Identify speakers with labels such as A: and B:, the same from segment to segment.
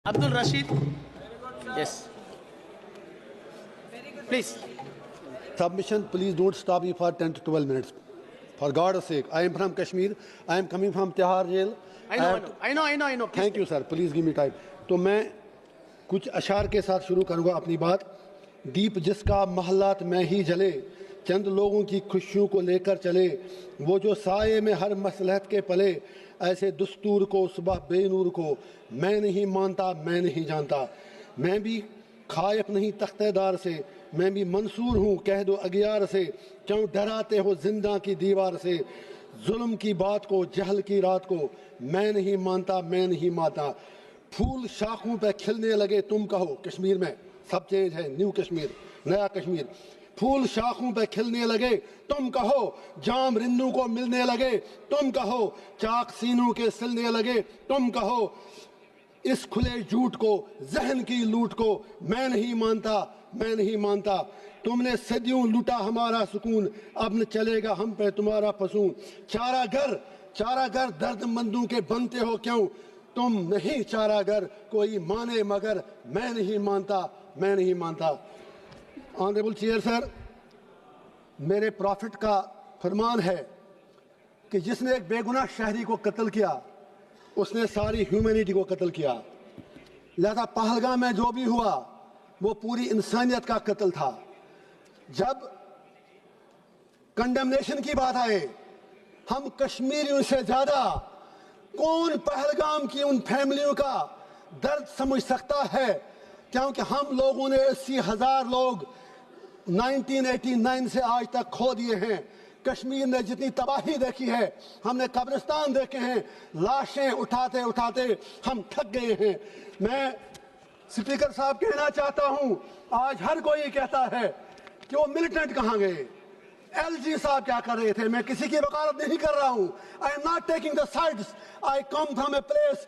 A: Abdul Rashid. Yes. Please.
B: Submission, please don't stop me for 10 to 12 minutes. For God's sake, I am from Kashmir. I am coming from Tihar jail.
A: I know. Please.
B: Thank you, sir. Please give me time. تو میں کچھ اشعار کے ساتھ شروع کروں گا اپنی بات. دیپ جس کا محلات میں ہی جلے، چند لوگوں کی خوشیوں کو لے کر چلے، وہ جو سائے میں ہر مصلحت کے پلے، ایسے دستور کو صبح بے نور کو میں نہیں مانتا، میں نہیں جانتا. میں بھی خائف نہیں تختہ دار سے، میں بھی منصور ہوں کہہ دو اگیار سے. کیوں ڈراتے ہو زندہ کی دیوار سے، ظلم کی بات کو، جہل کی رات کو میں نہیں مانتا، میں نہیں مانتا. پھول شاخوں پہ کھلنے لگے تم کہو، کشمیر میں سب چینج ہے، نیو کشمیر، نیا کشمیر. پھول شاخوں پہ کھلنے لگے تم کہو، جام رندوں کو ملنے لگے تم کہو، چاک سینوں کے سلنے لگے تم کہو. اس کھلے جھوٹ کو، ذہن کی لوٹ کو میں نہیں مانتا، میں نہیں مانتا. تم نے صدیوں لوٹا ہمارا سکون، اب نہ چلے گا ہم پہ تمہارا فسون. چارہ گر درد مندوں کے بنتے ہو کیوں، تم نہیں چارہ گر کوئی مانے مگر میں نہیں مانتا، میں نہیں مانتا. آنریبل چیئر سر، میرے پروفٹ کا فرمان ہے کہ جس نے ایک بے گناہ شہری کو قتل کیا اس نے ساری ہیومینٹی کو قتل کیا. لہذا پہلگام میں جو بھی ہوا وہ پوری انسانیت کا قتل تھا. جب کنڈمنیشن کی بات آئے، ہم کشمیریوں سے زیادہ کون پہلگام کی ان فیملیوں کا درد سمجھ سکتا ہے، کیونکہ ہم لوگوں نے 80,000 لوگ 1989 سے آج تک کھو دیے ہیں. کشمیر نے جتنی تباہی دیکھی ہے، ہم نے قبرستان دیکھے ہیں، لاشیں اٹھاتے اٹھاتے ہم تھک گئے ہیں. میں سپیکر صاحب کہنا چاہتا ہوں، آج ہر کوئی کہتا ہے کہ وہ ملیٹنٹ کہاں گئے، ایل جی صاحب کیا کر رہے تھے. میں کسی کی وکالت نہیں کر رہا ہوں. I am not taking the sides. I come from a place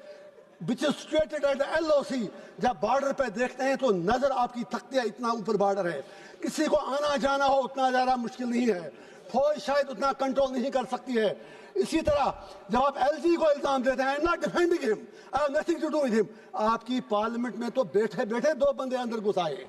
B: which is situated at the LOC. جب بارڈر پہ دیکھتے ہیں تو نظر آپ کی تھکتی ہے، اتنا اوپر بارڈر ہے. کسی کو آنا جانا ہو اتنا زیادہ مشکل نہیں ہے، فوج شاید اتنا کنٹرول نہیں کر سکتی ہے. اسی طرح جب آپ ایل جی کو الزام دیتے ہیں، I am not defending him. I have nothing to do with him. آپ کی پارلیمنٹ میں تو بیٹھے بیٹھے 2 بندے اندر گھس آئے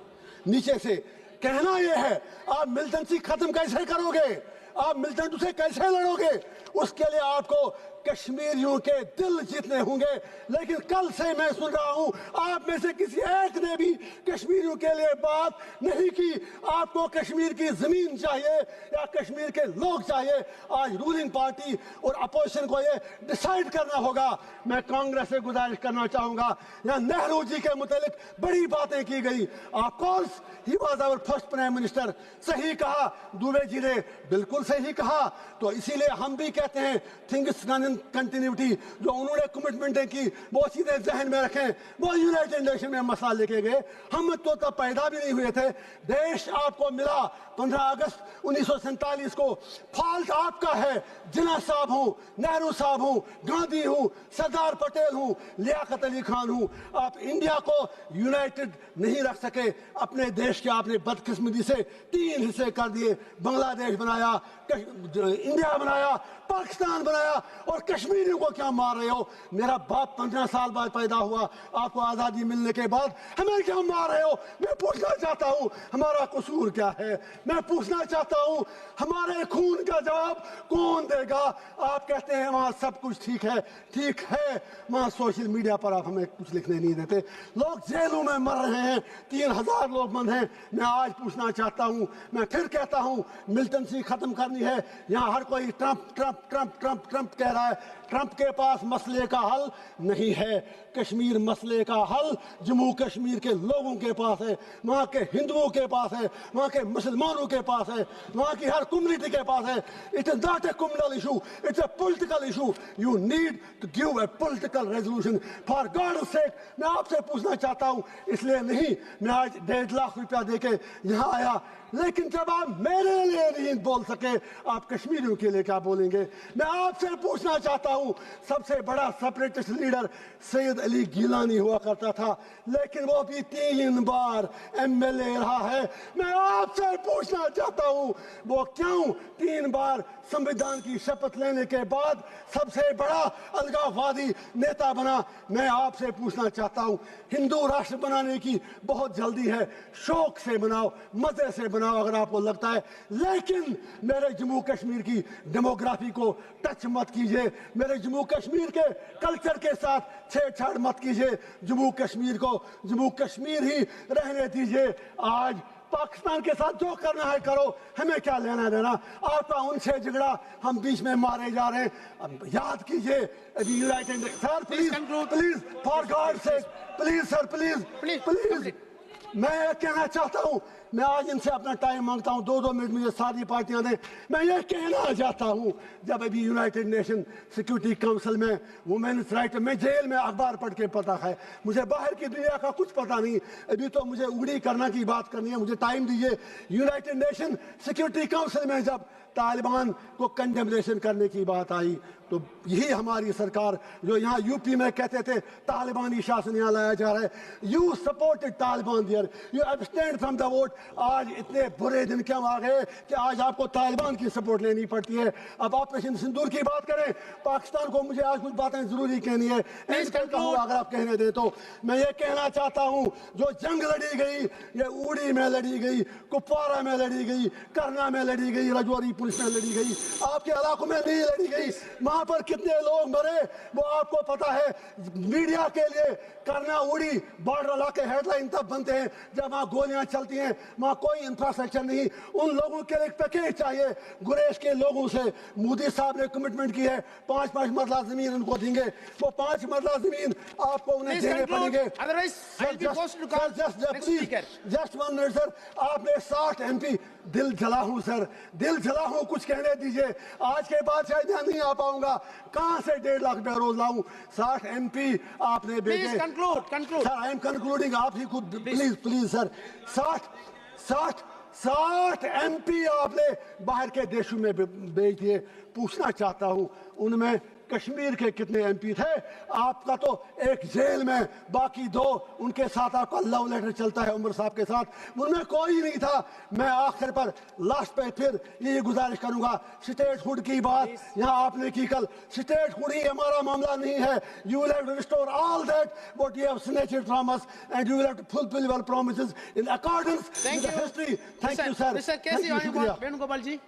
B: نیچے سے. کہنا یہ ہے، آپ ملٹنسی ختم کیسے کرو گے، آپ ملٹنٹ سے کیسے لڑو گے؟ اس کے لیے آپ کو کشمیریوں کے دل جیتنے ہوں گے. لیکن کل سے میں سن رہا ہوں آپ میں سے کسی ایک نے بھی کشمیریوں کے لیے بات نہیں کی. آپ کو کشمیر کی زمین چاہیے یا کشمیر کے لوگ چاہیے؟ آج رولنگ پارٹی اور اپوزیشن کو یہ ڈیسائیڈ کرنا ہوگا. میں کانگریس سے گزارش کرنا چاہوں گا، یا نہرو جی کے متعلق بڑی باتیں کی گئی. Of course he was our first prime minister. صحیح کہا دوبے جی نے، بالکل صحیح کہا. تو اسی لیے ہم بھی کہتے ہیں تھنگس کنٹینیوٹی جو انہوں نے کمٹمنٹیں کی وہ سیدھے ذہن میں رکھیں. وہ یونائٹڈ نیشن میں مسئلہ لے کے گئے، ہم تو تب پیدا بھی نہیں ہوئے تھے. دیش آپ کو ملا 15 اگست 1947 کو. فالٹ آپ کا ہے. جناح صاحب ہوں، نہرو صاحب ہوں، گاندھی ہوں، سردار پٹیل ہوں، لیاقت علی خان ہوں، آپ انڈیا کو یونائٹڈ نہیں رکھ سکے. اپنے دیش کے آپ نے بدقسمتی سے 3 حصے کر دیے. بنگلہ دیش بنایا، انڈیا بنایا، پاکستان بنایا، اور کشمیریوں کو کیا مار رہے ہو؟ میرا باپ 15 سال بعد پیدا ہوا، آپ کو آزادی ملنے کے بعد ہمیں کیا مار رہے ہو؟ میں پوچھنا چاہتا ہوں ہمارا قصور کیا ہے؟ میں پوچھنا چاہتا ہوں ہمارے خون کا جواب کون دے گا؟ آپ کہتے ہیں وہاں سب کچھ ٹھیک ہے. ٹھیک ہے، وہاں سوشل میڈیا پر آپ ہمیں کچھ لکھنے نہیں دیتے. لوگ جیلوں میں مر رہے ہیں، 3,000 لوگ بند ہیں. میں آج پوچھنا چاہتا ہوں، میں پھر کہتا ہوں ملٹنسی ختم کرنی ہے. یہاں ہر کوئی Trump Trump Trump Trump Trump کہہ رہا ہے. ٹرمپ کے پاس مسئلے کا حل نہیں ہے. کشمیر مسئلے کا حل جموں کشمیر کے لوگوں کے پاس ہے، وہاں کے ہندوؤں کے پاس ہے، وہاں کے مسلمانوں کے پاس ہے، وہاں کی ہر کمیونٹی کے پاس ہے. It is not a communal issue, it's a political issue. You need to give a political resolution. For God's sake, میں آپ سے پوچھنا چاہتا ہوں، اس لیے نہیں میں آج 1.5 لاکھ روپیہ دے کے یہاں آیا لیکن جب آپ میرے لیے نہیں بول سکے آپ کشمیریوں کے لیے کیا بولیں گے؟ میں آپ سے پوچھنا چاہتا ہوں، سب سے بڑا سپریٹسٹ لیڈر سید علی گیلانی ہوا کرتا تھا، لیکن وہ بھی 3 بار MLA رہا ہے۔ میں آپ سے پوچھنا چاہتا ہوں وہ کیوں 3 بار سمویدھان کی شپت لینے کے بعد سب سے بڑا الگاووادی نیتا بنا؟ میں آپ سے پوچھنا چاہتا ہوں، ہندو راشٹر بنانے کی بہت جلدی ہے، شوق سے بناؤ، مزے سے بناؤ اگر آپ کو لگتا ہے، لیکن میرے جموں کشمیر کی ڈیموگرافی کو ٹچ مت کیجئے، میرے جموں کشمیر کے کلچر کے ساتھ چھیڑ چھاڑ مت کیجئے، جموں کشمیر کو جموں کشمیر ہی رہنے دیجئے۔ آج پاکستان کے ساتھ جو کرنا ہے کرو، ہمیں کیا لینا دینا؟ آپ کا ان سے جھگڑا، ہم بیچ میں مارے جا رہے ہیں۔ اب یاد کیجئے ابھی united sir please please for God sake please sir please میں کہنا چاہتا ہوں، میں آج ان سے اپنا ٹائم مانگتا ہوں، 2 منٹ مجھے ساری پارٹیاں دیں۔ میں یہ کہنا چاہتا ہوں، جب ابھی یونائٹڈ نیشن سیکیورٹی کونسل میں وومنس رائٹ، میں جیل میں اخبار پڑھ کے پتا ہے، مجھے باہر کی دنیا کا کچھ پتا نہیں، ابھی تو مجھے اگڑی کرنا کی بات کرنی ہے، مجھے ٹائم دیجیے۔ یونائٹڈ نیشن سیکیورٹی کونسل میں جب طالبان کو کنڈمنیشن کرنے کی بات آئی تو یہی ہماری سرکار جو یہاں UP میں کہتے تھے طالبانی شاسن یہاں لایا جا رہا ہے، you supported Taliban there, you abstained from the vote. آج اتنے برے دن کیوں آ گئے کہ آج آپ کو طالبان کی سپورٹ لینی پڑتی ہے؟ اب آپریشن سندور کی بات کریں، پاکستان کو مجھے آج کچھ باتیں ضروری کہنی ہے، اگر آپ کہنے دیں تو میں یہ کہنا چاہتا ہوں، جو جنگ لڑی گئی یہ اوڑی میں لڑی گئی، کپوارہ میں لڑی گئی، کرنا میں لڑی گئی، رجوری پولیس میں لڑی گئی، آپ کے علاقوں میں نہیں لڑی گئی۔ وہاں پر کتنے لوگ مرے وہ آپ کو پتا ہے۔ میڈیا کے لیے کرنا اوڑی بارڈر علاقے ہیڈ لائن تب بنتے ہیں جب وہاں گولیاں چلتی ہیں، وہاں کوئی انفراسٹرکچر نہیں، ان لوگوں کے لیے ایک پیکیج چاہیے۔ گریز کے لوگوں سے مودی صاحب نے کمٹمنٹ کی ہے 5 مرلہ زمین ان کو دیں گے، وہ 5 مرلہ زمین آپ کو انہیں دینے پڑیں گے۔ جسٹ 1 منٹ سر، آپ نے 60 MP، دل جلا ہوں سر، دل جلا ہوں، کچھ کہنے دیجئے۔ آج کے بعد شاید یہاں نہیں آ پاؤں گا، کہاں سے 1.5 لاکھ بیروز لاؤں؟ 60 MP آپ نے بیٹے۔ سر آئی ایم کنکلوڈنگ، آپ ہی خود پلیز سر، 60 MP آپ نے باہر کے دیشوں میں بیچ دیے۔ پوچھنا چاہتا ہوں ان میں کشمیر کے کتنے MP تھے؟ آپ کا تو ایک جیل میں، باقی 2 ان کے ساتھ آپ کا لو لیٹر چلتا ہے عمر صاحب کے ساتھ، ان میں کوئی نہیں تھا۔ میں آخر پر لاسٹ پہ پھر یہ گزارش کروں گا، سٹیٹ ہوڈ کی بات یہاں آپ نے کی کل، سٹیٹ ہوڈ ہی ہمارا معاملہ نہیں ہے۔ You will have to restore all that what you have snatched from us and you will have to fulfill your promises in accordance with the history. Thank you sir.
A: Mr. K.C. Venugopal ji.